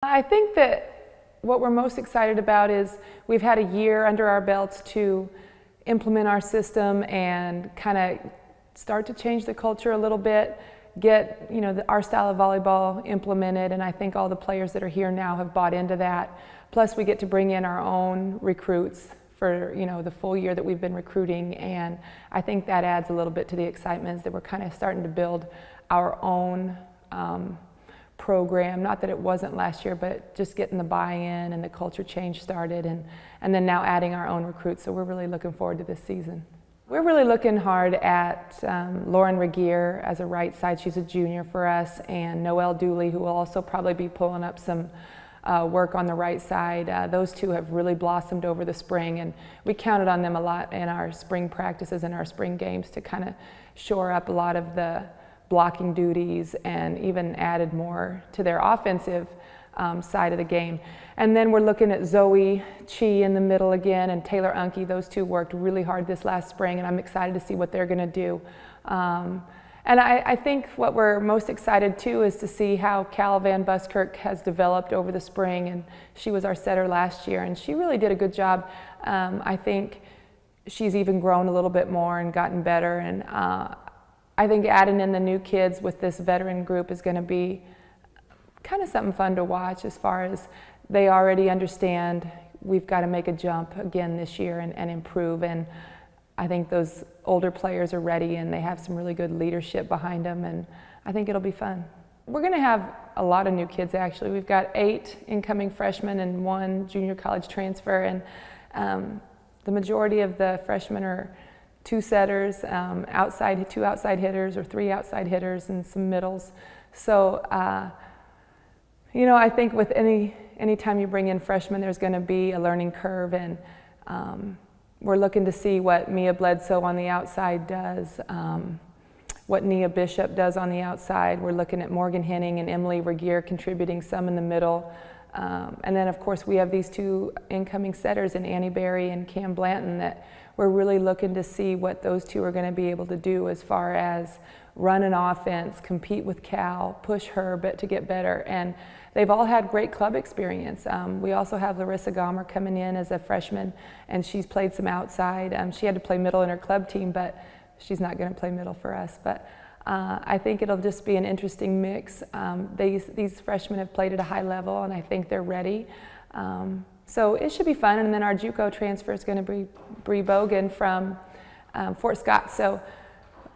I think that what we're most excited about is we've had a year under our belts to implement our system and kind of start to change the culture a little bit, get our style of volleyball implemented, and I think all the players that are here now have bought into that. Plus we get to bring in our own recruits for the full year that we've been recruiting, and I think that adds a little bit to the excitement that we're kind of starting to build our own program. Not that it wasn't last year, but just getting the buy-in and the culture change started, and then now adding our own recruits, so we're really looking forward to this season. We're really looking hard at Lauren Regier as a right side. She's a junior for us, and Noelle Dooley, who will also probably be pulling up some work on the right side. Those two have really blossomed over the spring, and we counted on them a lot in our spring practices and our spring games to kind of shore up a lot of the blocking duties and even added more to their offensive side of the game. And then we're looking at Zoe Chi in the middle again and Taylor Unke. Those two worked really hard this last spring, and I'm excited to see what they're going to do. And I think what we're most excited too is to see how Cal Van Buskirk has developed over the spring, and she was our setter last year, and she really did a good job. I think she's even grown a little bit more and gotten better, and I think adding in the new kids with this veteran group is going to be kind of something fun to watch, as far as they already understand we've got to make a jump again this year and improve, and I think those older players are ready and they have some really good leadership behind them, and I think it'll be fun. We're going to have a lot of new kids actually. We've got 8 incoming freshmen and 1 junior college transfer, and the majority of the freshmen are 2 setters, 2 outside hitters or 3 outside hitters, and some middles. So I think with any time you bring in freshmen, there's going to be a learning curve, and we're looking to see what Mia Bledsoe on the outside does, what Nia Bishop does on the outside. We're looking at Morgan Henning and Emily Regier contributing some in the middle. And then of course we have these 2 incoming setters in Annie Berry and Cam Blanton that we're really looking to see what those 2 are going to be able to do as far as run an offense, compete with Cal, push her but to get better. And they've all had great club experience. We also have Larissa Gomer coming in as a freshman, and she's played some outside. She had to play middle in her club team, but she's not going to play middle for us. But I think it'll just be an interesting mix. These freshmen have played at a high level, and I think they're ready. So it should be fun. And then our JUCO transfer is going to be Bree Bogan from Fort Scott. So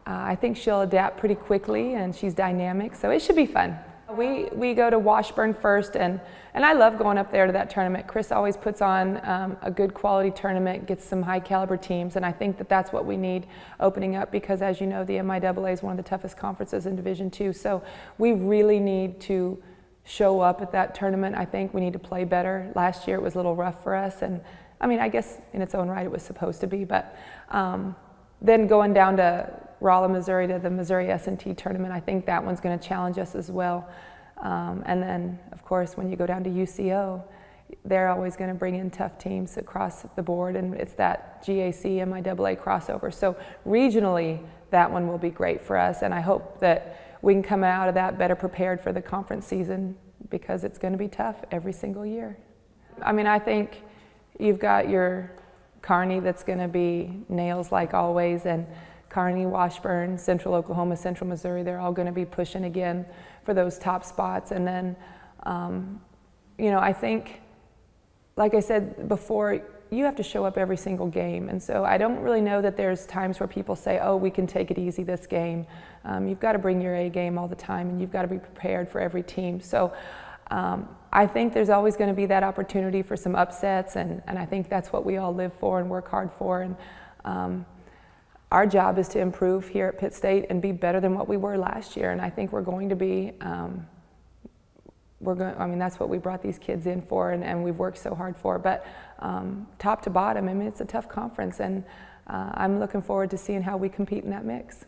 I think she'll adapt pretty quickly, and she's dynamic. So it should be fun. We go to Washburn first, and I love going up there to that tournament. Chris always puts on a good quality tournament, gets some high caliber teams, and I think that that's what we need opening up, because as you know, the MIAA is one of the toughest conferences in Division II. So we really need to show up at that tournament. I think we need to play better. Last year it was a little rough for us, and I mean, I guess in its own right it was supposed to be, but then going down to Rolla, Missouri to the Missouri S&T tournament, I think that one's going to challenge us as well. And then, of course, when you go down to UCO, they're always going to bring in tough teams across the board, and it's that GAC MIAA crossover. So regionally, that one will be great for us, and I hope that we can come out of that better prepared for the conference season, because it's going to be tough every single year. I mean, I think you've got your Kearney that's going to be nails like always, and Kearney, Washburn, Central Oklahoma, Central Missouri, they're all going to be pushing again for those top spots. And then, I think, like I said before, you have to show up every single game. And so I don't really know that there's times where people say, oh, we can take it easy this game. You've got to bring your A game all the time, and you've got to be prepared for every team. So I think there's always going to be that opportunity for some upsets, and I think that's what we all live for and work hard for. And our job is to improve here at Pitt State and be better than what we were last year, and I think we're going to be. I mean, that's what we brought these kids in for, and we've worked so hard for. But top to bottom, I mean, it's a tough conference, and I'm looking forward to seeing how we compete in that mix.